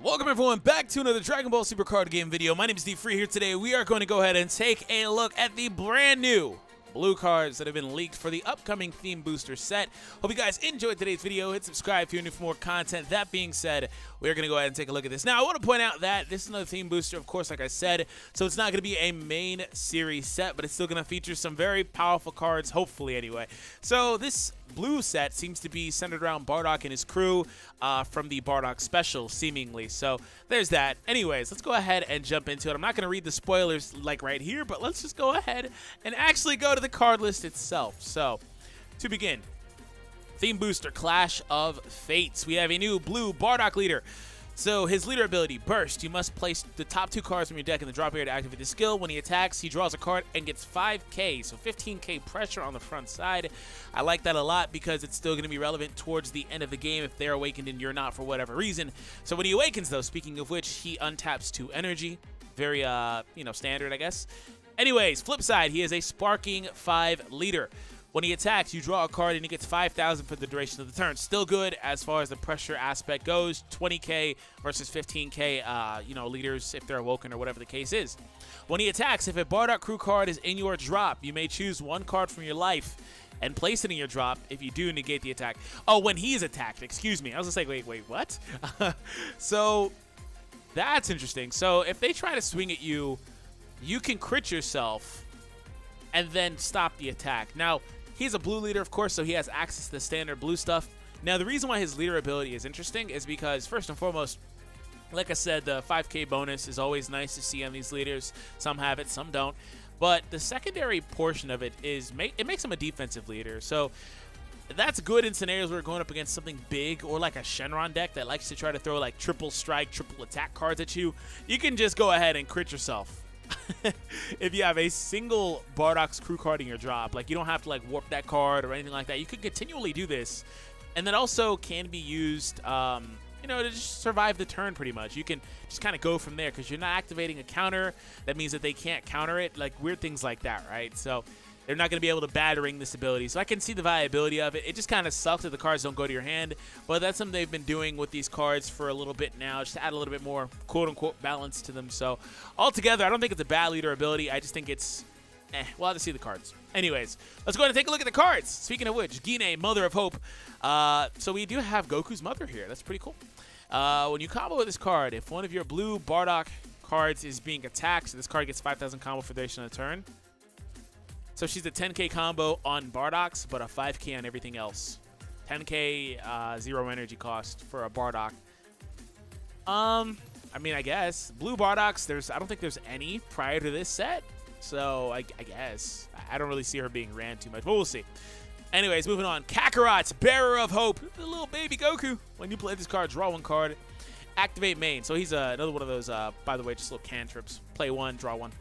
Welcome everyone back to another Dragon Ball Super card game video. My name is D-Free here today. We are going to go ahead and take a look at the brand new blue cards that have been leaked for the upcoming Theme Booster set. Hope you guys enjoyed today's video. Hit subscribe if you're new for more content. That being said, we're going to go ahead and take a look at this. Now, I want to point out that this is another Theme Booster, of course, like I said, so it's not going to be a main series set, but it's still going to feature some very powerful cards, hopefully anyway. So this blue set seems to be centered around Bardock and his crew from the Bardock special, seemingly. So there's that. Anyways, let's go ahead and jump into it. I'm not going to read the spoilers like right here, but let's just go ahead and actually go to the card list itself. So to begin, Theme Booster Clash of Fates. We have a new blue Bardock leader. So his leader ability, Burst. You must place the top 2 cards from your deck in the drop area to activate the skill. When he attacks, he draws a card and gets 5k, so 15k pressure on the front side. I like that a lot because it's still going to be relevant towards the end of the game if they're awakened and you're not for whatever reason. So when he awakens, though, speaking of which, he untaps 2 energy. Very, standard, I guess. Anyways, flip side, he is a Sparking 5 leader. When he attacks, you draw a card and he gets 5,000 for the duration of the turn. Still good as far as the pressure aspect goes. 20k versus 15k, leaders if they're awoken or whatever the case is. When he attacks, if a Bardock crew card is in your drop, you may choose 1 card from your life and place it in your drop. If you do, negate the attack. Oh, when he's attacked, excuse me. I was gonna say, wait, what? So that's interesting. So if they try to swing at you, you can crit yourself and then stop the attack. Now, he's a blue leader, of course, so he has access to the standard blue stuff. Now, the reason why his leader ability is interesting is because, first and foremost, like I said, the 5k bonus is always nice to see on these leaders. Some have it, some don't. But the secondary portion of it is, it makes him a defensive leader. So that's good in scenarios where we're going up against something big or like a Shenron deck that likes to try to throw like triple strike, triple attack cards at you. You can just go ahead and crit yourself. If you have a single Bardock's crew card in your drop, like you don't have to like warp that card or anything like that. You could continually do this, and then also can be used, to just survive the turn pretty much. You can just kind of go from there because you're not activating a counter. That means that they can't counter it, like weird things like that, right? So they're not going to be able to battering this ability. So I can see the viability of it. It just kind of sucks that the cards don't go to your hand, but that's something they've been doing with these cards for a little bit now, just to add a little bit more quote-unquote balance to them. So altogether, I don't think it's a bad leader ability. I just think it's, we'll have to see the cards. Anyways, let's go ahead and take a look at the cards. Speaking of which, Gine, Mother of Hope. So we do have Goku's mother here. That's pretty cool. When you combo with this card, if one of your blue Bardock cards is being attacked, so this card gets 5,000 combo for the duration of the turn. So she's a 10k combo on Bardock's, but a 5k on everything else. 10k 0 energy cost for a Bardock. I mean, I guess blue Bardocks. I don't think there's any prior to this set, so I guess I don't really see her being ran too much, but we'll see. Anyways, moving on. Kakarot's Bearer of Hope, the little baby Goku. When you play this card, draw 1 card, activate main. So he's another one of those. By the way, just little cantrips. Play 1, draw 1.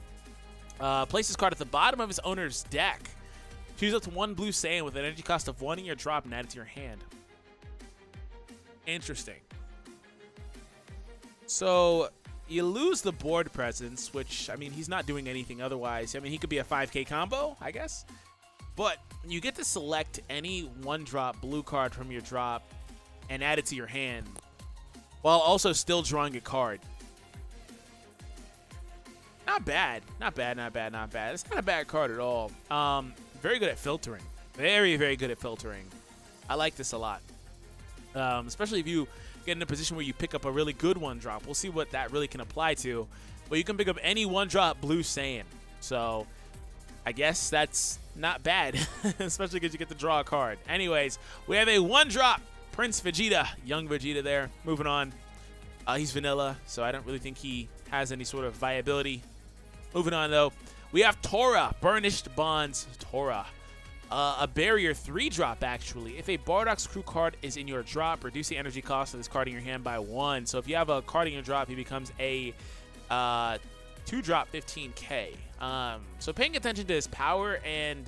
Place this card at the bottom of his owner's deck. Choose up to 1 blue Saiyan with an energy cost of 1 in your drop and add it to your hand. Interesting. So you lose the board presence, which, I mean, he's not doing anything otherwise. I mean, he could be a 5k combo, I guess. But you get to select any 1-drop blue card from your drop and add it to your hand while also still drawing a card. Not bad. Not bad, not bad, not bad. It's not a bad card at all. Very good at filtering. Very, very good at filtering. I like this a lot. Especially if you get in a position where you pick up a really good 1-drop. We'll see what that really can apply to. But you can pick up any 1-drop blue Saiyan. So I guess that's not bad. Especially because you get to draw a card. Anyways, we have a 1-drop Prince Vegeta. Young Vegeta there. Moving on. He's vanilla, so I don't really think he has any sort of viability. Moving on, though, we have Tora, Burnished Bonds Tora. A barrier 3-drop, actually. If a Bardock's crew card is in your drop, reduce the energy cost of this card in your hand by 1. So if you have a card in your drop, he becomes a 2-drop 15k. So paying attention to his power and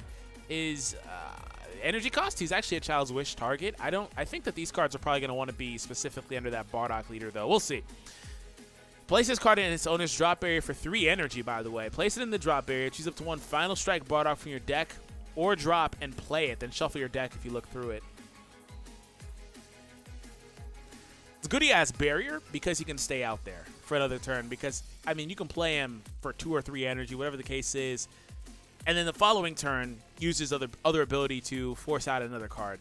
his energy cost, he's actually a Child's Wish target. I think that these cards are probably going to want to be specifically under that Bardock leader, though. We'll see. Place this card in its owner's drop area for 3 energy, by the way. Place it in the drop area. Choose up to 1 Final Strike Bardock from your deck or drop and play it. Then shuffle your deck if you look through it. It's good he has Barrier because he can stay out there for another turn because, I mean, you can play him for 2 or 3 energy, whatever the case is, and then the following turn uses other ability to force out another card.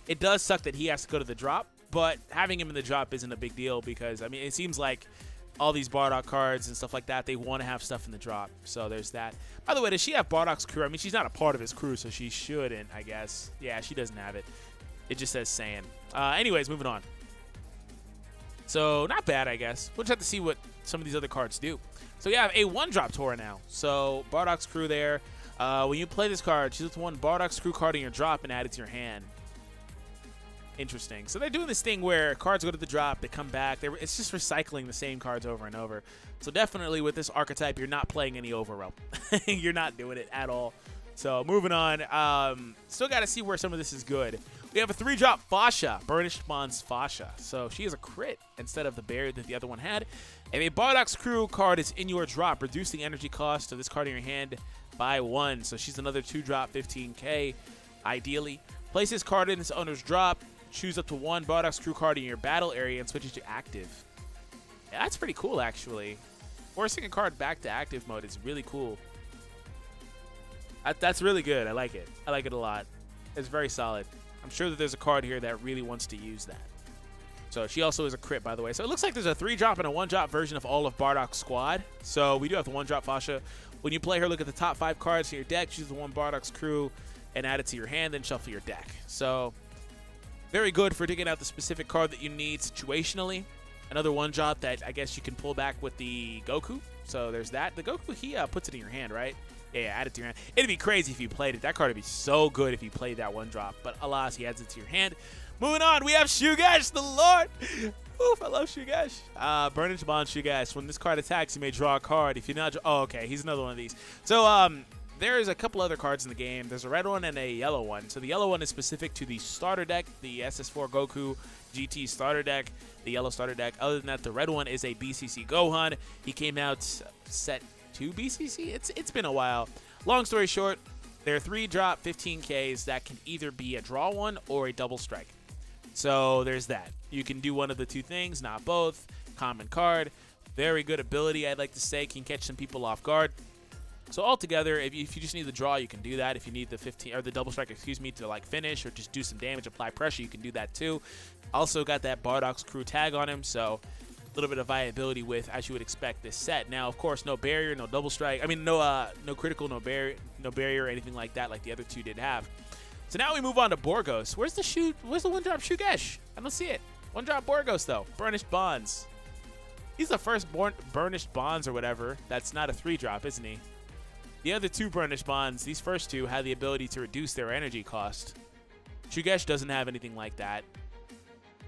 It does suck that he has to go to the drop, but having him in the drop isn't a big deal because, I mean, it seems like all these Bardock cards and stuff like that, they want to have stuff in the drop. So there's that. By the way, does she have Bardock's crew? I mean, she's not a part of his crew, so she shouldn't, I guess. Yeah, she doesn't have it. It just says Saiyan. Anyways, moving on. So not bad, I guess. We'll just have to see what some of these other cards do. So you have a 1-drop Tora now. So Bardock's crew there. When you play this card, choose one Bardock's crew card in your drop and add it to your hand. Interesting. So they're doing this thing where cards go to the drop, they come back. It's just recycling the same cards over and over. So definitely with this archetype, you're not playing any overwhelm. You're not doing it at all. So moving on. Still got to see where some of this is good. We have a 3-drop Fasha, Burnished Bonds Fasha. So she is a crit instead of the barrier that the other one had. If a Bardock's crew card is in your drop, reduce the energy cost of this card in your hand by 1. So she's another 2-drop, 15k, ideally. Place this card in its owner's drop. Choose up to 1 Bardock's crew card in your battle area and switch it to active. Yeah, that's pretty cool, actually. Forcing a card back to active mode is really cool. That's really good. I like it. I like it a lot. It's very solid. I'm sure that there's a card here that really wants to use that. So she also is a crit, by the way. So it looks like there's a 3-drop and a 1-drop version of all of Bardock's squad. So we do have the 1-drop Fasha. When you play her, look at the top 5 cards in your deck, choose the 1 Bardock's crew, and add it to your hand, then shuffle your deck. So very good for digging out the specific card that you need situationally. Another 1-drop that I guess you can pull back with the Goku. So there's that. The Goku, he puts it in your hand, right? Yeah, add it to your hand. It'd be crazy if you played it. That card would be so good if you played that 1-drop. But alas, he adds it to your hand. Moving on, we have Shugesh, the Lord. Oof, I love Shugesh. Burnished Bond Shugesh. When this card attacks, you may draw a card. If you're not, oh, okay, he's another one of these. So there's a couple other cards in the game. There's a red one and a yellow one. So the yellow one is specific to the starter deck, the SS4 Goku GT starter deck, the yellow starter deck. Other than that, the red one is a BCC Gohan. He came out set 2 BCC. It's been a while. Long story short, there are 3-drop 15Ks that can either be a draw one or a double strike. So there's that. You can do one of the two things, not both. Common card. Very good ability, I'd like to say. Can catch some people off guard. So altogether, if you just need the draw, you can do that. If you need the 15 or the double strike, excuse me, to like finish or just do some damage, apply pressure, you can do that too. Also got that Bardock's crew tag on him, so a little bit of viability with, as you would expect, this set. Now, of course, no barrier, no double strike. I mean, no critical, no barrier, or anything like that, like the other two did have. So now we move on to Borgos. Where's the 1-drop Shugesh? I don't see it. 1-drop Borgos though. Burnished Bonds. He's the first Burnished Bonds or whatever. That's not a 3-drop, isn't he? The other 2 Burnished Bonds, these first 2, had the ability to reduce their energy cost. Shugesh doesn't have anything like that.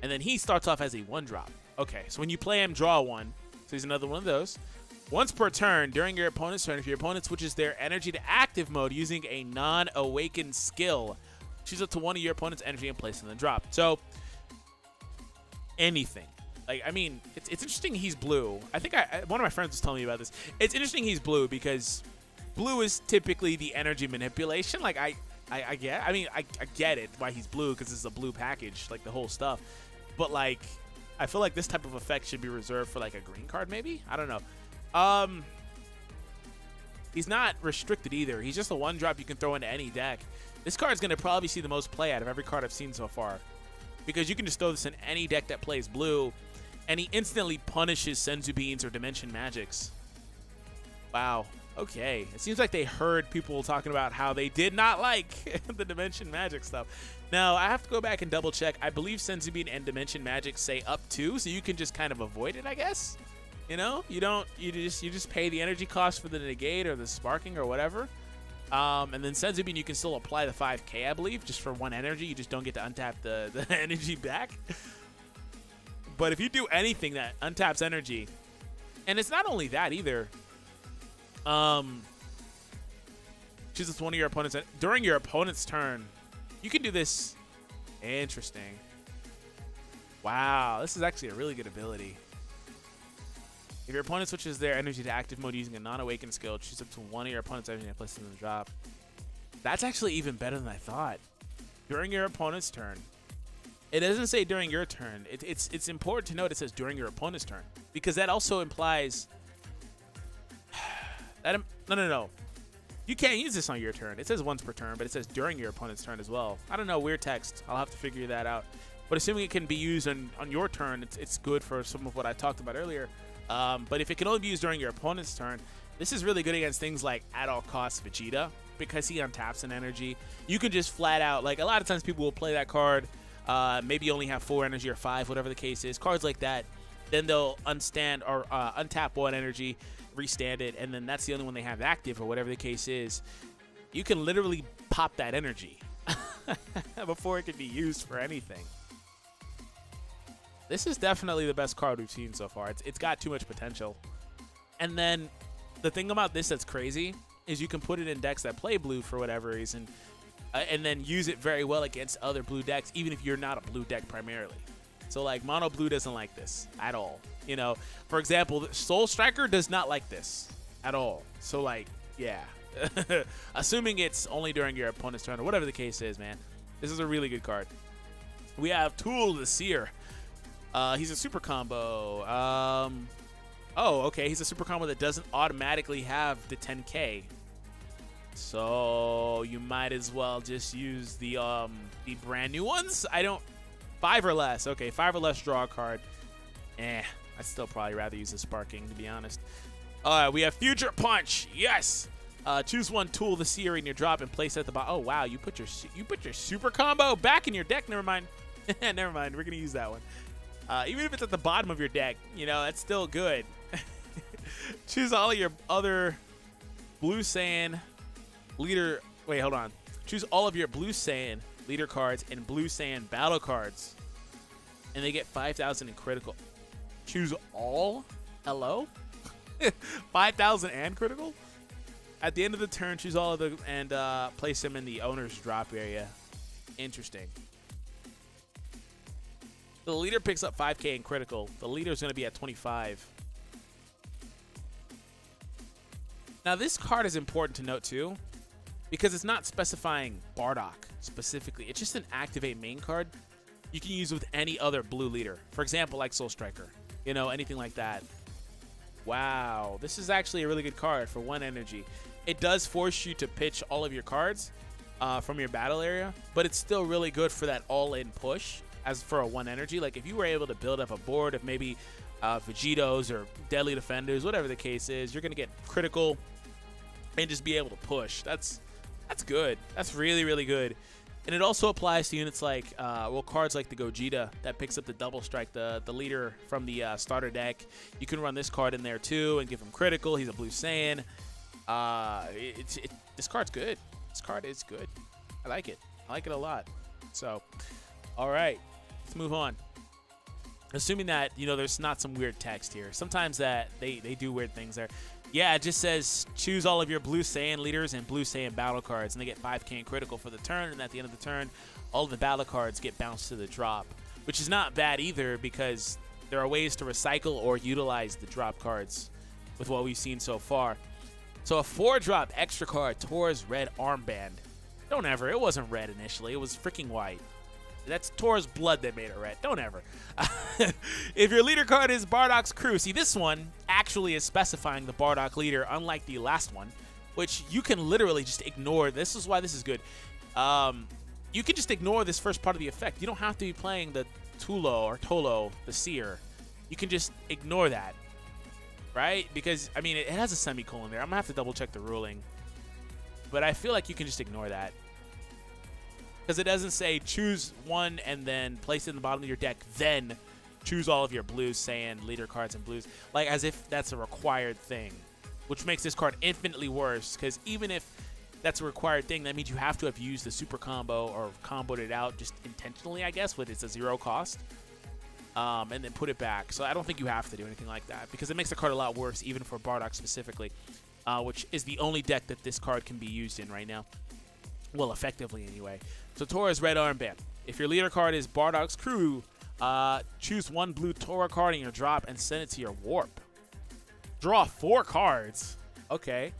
And then he starts off as a 1-drop. Okay, so when you play him, draw 1. So he's another one of those. Once per turn, during your opponent's turn, if your opponent switches their energy to active mode using a non-awakened skill, choose up to 1 of your opponent's energy and place it in the drop. So, anything. Like, I mean, it's interesting he's blue. I think one of my friends was telling me about this. It's interesting he's blue because blue is typically the energy manipulation. Like, I get it why he's blue because it's a blue package, like the whole stuff. But, like, I feel like this type of effect should be reserved for, like, a green card maybe? I don't know. He's not restricted either. He's just a 1-drop you can throw into any deck. This card is going to probably see the most play out of every card I've seen so far. Because you can just throw this in any deck that plays blue, and he instantly punishes Senzu Beans or Dimension Magics. Wow. Okay. It seems like they heard people talking about how they did not like the Dimension Magic stuff. Now, I have to go back and double check. I believe Senzu Bean and Dimension Magic say up to, so you can just kind of avoid it, I guess. You know, you just pay the energy cost for the negate or the sparking or whatever. And then Senzu Bean, you can still apply the 5k, I believe, just for 1 energy. You just don't get to untap the energy back. But if you do anything that untaps energy, and it's not only that either. Choose one of your opponents during your opponent's turn. You can do this. Interesting. Wow, this is actually a really good ability. If your opponent switches their energy to active mode using a non-awakened skill, choose up to 1 of your opponent's energy and place it in the drop. That's actually even better than I thought. During your opponent's turn, It doesn't say during your turn. It's important to note it says during your opponent's turn, because that also implies that no. You can't use this on your turn. It says once per turn, but it says during your opponent's turn as well. I don't know, weird text. I'll have to figure that out. But assuming it can be used on your turn, it's good for some of what I talked about earlier. But if it can only be used during your opponent's turn, this is really good against things like at all costs Vegeta, because he untaps an energy. You can just flat out, like a lot of times people will play that card, maybe only have 4 energy or 5, whatever the case is. Cards like that, then they'll unstand or untap 1 energy, restand it, and then that's the only one they have active or whatever the case is. You can literally pop that energy before it can be used for anything. This is definitely the best card we've seen so far. It's got too much potential. And then the thing about this that's crazy is you can put it in decks that play blue for whatever reason, and then use it very well against other blue decks, even if you're not a blue deck primarily. So like mono blue doesn't like this at all. You know, for example, Soul Striker does not like this at all. So like, yeah, assuming it's only during your opponent's turn or whatever the case is, man, this is a really good card. We have Tool the Seer. He's a super combo. Oh, okay, he's a super combo that doesn't automatically have the 10k. So you might as well just use the brand new ones. 5 or less. Okay, 5 or less, draw a card. I'd still probably rather use the Sparking, to be honest. We have Future Punch. Yes. Choose one Tool the Seer in your drop and place it at the bottom. Oh wow, you put your super combo back in your deck. Never mind. Never mind. We're gonna use that one. Even if it's at the bottom of your deck, you know, that's still good. Choose all of your other Blue Saiyan leader. Wait, hold on. Choose all of your Blue Saiyan leader cards and Blue Saiyan battle cards, and they get 5,000 in critical. Choose all? Hello? 5,000 and critical? At the end of the turn, choose all of them and place them in the owner's drop area. Interesting. The leader picks up 5k in critical. The leader is going to be at 25. Now, this card is important to note, too, because it's not specifying Bardock specifically. It's just an activate main card you can use with any other blue leader. For example, like Soul Striker. You know, anything like that. Wow. This is actually a really good card for 1 energy. It does force you to pitch all of your cards from your battle area, but it's still really good for that all-in push as for a 1 energy. Like, if you were able to build up a board of maybe Vegetos or Deadly Defenders, whatever the case is, you're going to get critical and just be able to push. That's good. That's really, really good. And it also applies to units like, well, cards like the Gogeta that picks up the double strike, the leader from the starter deck. You can run this card in there too and give him critical. He's a Blue Saiyan. This card's good. This card is good. I like it. I like it a lot. So, all right, let's move on. Assuming that, you know, there's not some weird text here. Sometimes that they do weird things there. Yeah, it just says choose all of your Blue Saiyan leaders and Blue Saiyan battle cards, and they get 5k in critical for the turn, and at the end of the turn, all of the battle cards get bounced to the drop, which is not bad either because there are ways to recycle or utilize the drop cards with what we've seen so far. So a 4-drop extra card, Tora's Red Armband. Don't ever. It wasn't red initially. It was freaking white. That's Tora's blood that made it red. Don't ever. If your leader card is Bardock's crew, see, this one actually is specifying the Bardock leader, unlike the last one, which you can literally just ignore. This is why this is good. You can just ignore this first part of the effect. You don't have to be playing the Tolo, the Seer. You can just ignore that, right? Because, I mean, it has a semicolon there. I'm going to have to double-check the ruling. But I feel like you can just ignore that. Because it doesn't say choose one and then place it in the bottom of your deck, then choose all of your Blue Saiyan leader cards and blues. Like, as if that's a required thing, which makes this card infinitely worse. Because even if that's a required thing, that means you have to have used the super combo or comboed it out just intentionally, I guess, with it's a 0 cost. And then put it back. So I don't think you have to do anything like that because it makes the card a lot worse, even for Bardock specifically, which is the only deck that this card can be used in right now. Well, effectively anyway. So Tora's Red Armband. If your leader card is Bardock's crew, choose 1 blue Tora card in your drop and send it to your warp. Draw 4 cards. Okay.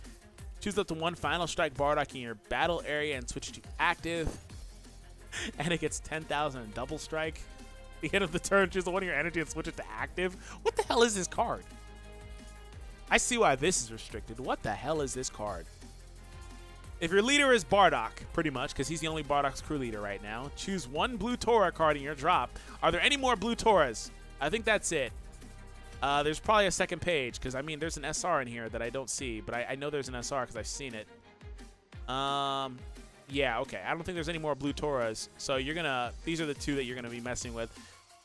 Choose up to 1 Final Strike Bardock in your battle area and switch to active. And it gets 10,000 and double strike. The end of the turn, choose one of your energy and switch it to active. What the hell is this card? I see why this is restricted. What the hell is this card? If your leader is Bardock, pretty much, because he's the only Bardock's crew leader right now, choose one blue Tora card in your drop. Are there any more blue Toras? I think that's it. There's probably a second page, because, I mean, there's an SR in here that I don't see, but I know there's an SR because I've seen it. Yeah, okay. I don't think there's any more blue Toras, so you're going to... These are the two that you're going to be messing with.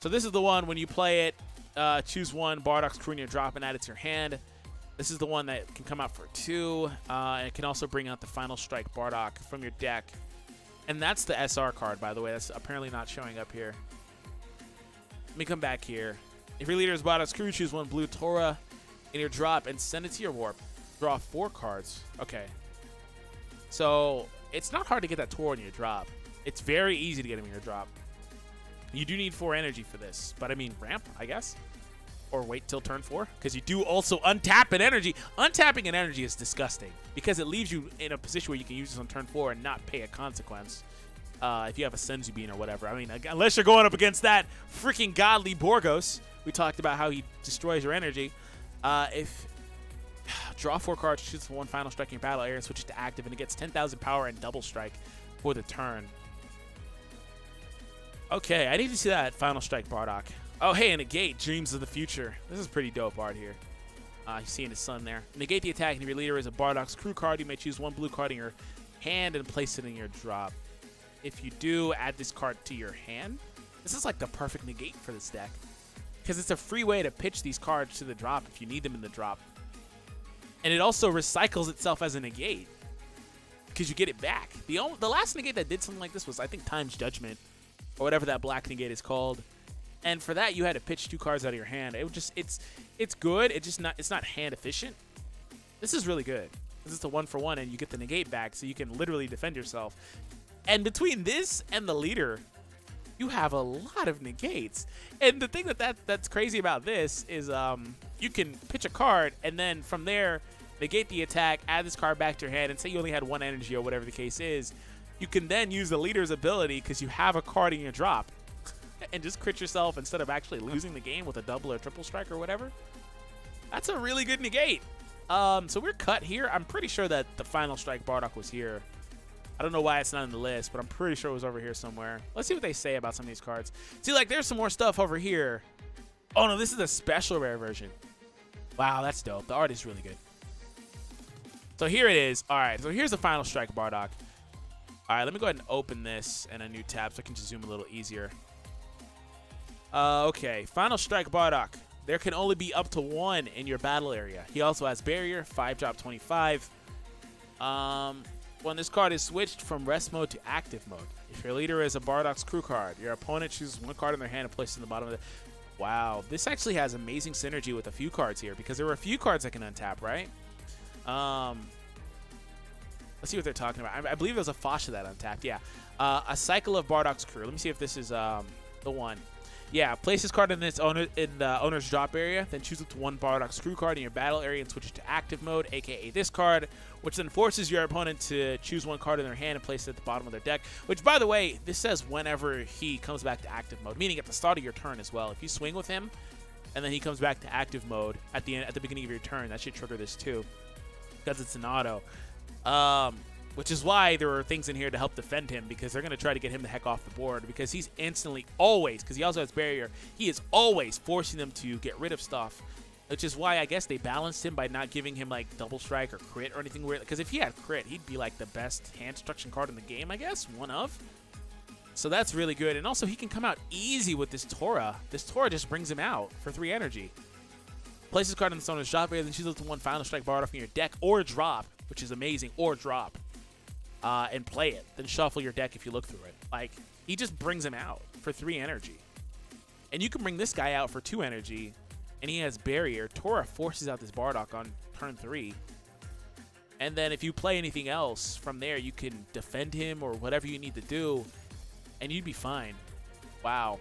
So this is the one, when you play it, choose one Bardock's crew in your drop and add it to your hand. This is the one that can come out for 2, and it can also bring out the Final Strike Bardock from your deck. And that's the SR card, by the way. That's apparently not showing up here. Let me come back here. If your leader is Bardock's crew, choose one blue Tora in your drop and send it to your warp. Draw 4 cards. Okay. So, it's not hard to get that Tora in your drop. It's very easy to get him in your drop. You do need 4 energy for this. But, I mean, ramp, I guess. Or wait till turn 4, because you do also untap an energy. Untapping an energy is disgusting, because it leaves you in a position where you can use this on turn 4 and not pay a consequence. If you have a Senzu Bean or whatever. I mean, unless you're going up against that freaking godly Borgos. We talked about how he destroys your energy. If draw 4 cards, shoots for 1 final strike in your battle area, and switches to active, and it gets 10,000 power and double strike for the turn. Okay, I need to see that final strike Bardock. Oh, hey, negate Dreams of the Future. This is pretty dope art here. He's seeing his son there. Negate the attack, and if your leader is a Bardock's crew card, you may choose 1 blue card in your hand and place it in your drop. If you do, add this card to your hand. This is like the perfect negate for this deck, because it's a free way to pitch these cards to the drop if you need them in the drop. And it also recycles itself as a negate, because you get it back. The last negate that did something like this was, I think, Time's Judgment, or whatever that black negate is called. And for that, you had to pitch 2 cards out of your hand. It would just, it's good. It's not hand efficient. This is really good. This is a 1-for-1, and you get the negate back, so you can literally defend yourself. And between this and the leader, you have a lot of negates. And the thing that's crazy about this is you can pitch a card, and then from there, negate the attack, add this card back to your hand, and say you only had 1 energy or whatever the case is. You can then use the leader's ability because you have a card in your drop and just crit yourself instead of actually losing the game with a double or triple strike or whatever. That's a really good negate. So we're cut here. I'm pretty sure that the final strike Bardock was here. I don't know why it's not in the list, but I'm pretty sure it was over here somewhere. Let's see what they say about some of these cards. See, like, there's some more stuff over here. Oh, no, this is a special rare version. Wow, that's dope. The art is really good. So here it is. All right, so here's the final strike Bardock. All right, let me go ahead and open this in a new tab so I can just zoom a little easier. Okay, final strike Bardock. There can only be up to 1 in your battle area. He also has barrier, 5-drop 25. When this card is switched from rest mode to active mode, if your leader is a Bardock's crew card, your opponent chooses 1 card in their hand and places it in the bottom of the... Wow, this actually has amazing synergy with a few cards here, because there were a few cards that can untap, right? Let's see what they're talking about. I believe there's a Fasha that untapped. Yeah. A cycle of Bardock's crew. Let me see if this is the one. Yeah, place this card in the owner's drop area, then choose up to 1 Bardock's crew card in your battle area and switch it to active mode, aka this card, which then forces your opponent to choose 1 card in their hand and place it at the bottom of their deck. Which, by the way, this says whenever he comes back to active mode, meaning at the start of your turn as well. If you swing with him and then he comes back to active mode at the beginning of your turn, that should trigger this too, because it's an auto. Which is why there are things in here to help defend him, because they're going to try to get him the heck off the board, because he's instantly always, because he also has barrier, he is always forcing them to get rid of stuff, which is why I guess they balanced him by not giving him like double strike or crit or anything weird, because if he had crit, he'd be like the best hand destruction card in the game, I guess, one of. So that's really good, and also he can come out easy with this Tora. This Tora just brings him out for 3 energy. Place this card in the owner's drop area, then choose up to 1 final strike Bardock from your deck or drop, which is amazing, or drop. And play it. Then shuffle your deck if you look through it. Like, he just brings him out for 3 energy. And you can bring this guy out for 2 energy, and he has barrier. Tora forces out this Bardock on turn 3. And then if you play anything else from there, you can defend him or whatever you need to do, and you'd be fine. Wow.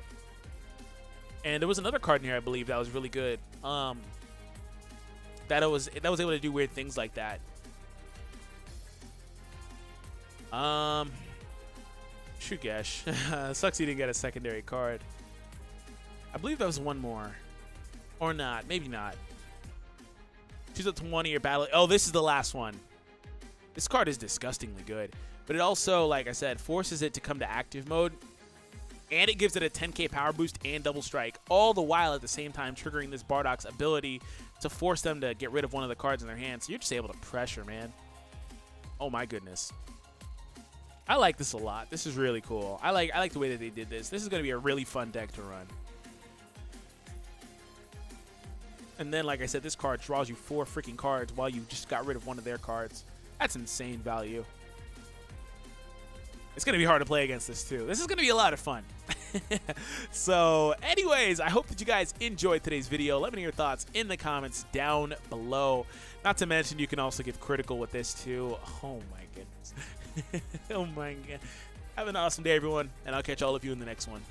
And there was another card in here, I believe, that was really good. That was able to do weird things like that. Shugesh. Sucks he didn't get a secondary card. I believe that was one more. Or not. Maybe not. Choose a 20 or battle. Oh, this is the last one. This card is disgustingly good. But it also, like I said, forces it to come to active mode. And it gives it a 10k power boost and double strike. All the while at the same time triggering this Bardock's ability to force them to get rid of one of the cards in their hand. So you're just able to pressure, man. Oh my goodness. I like this a lot. This is really cool. I like the way that they did this. This is going to be a really fun deck to run. And then, like I said, this card draws you 4 freaking cards while you just got rid of one of their cards. That's insane value. It's going to be hard to play against this, too. This is going to be a lot of fun. So, anyways, I hope that you guys enjoyed today's video. Let me know your thoughts in the comments down below. Not to mention, you can also give critical with this, too. Oh, my goodness. Oh, my God. Have an awesome day, everyone, and I'll catch all of you in the next one.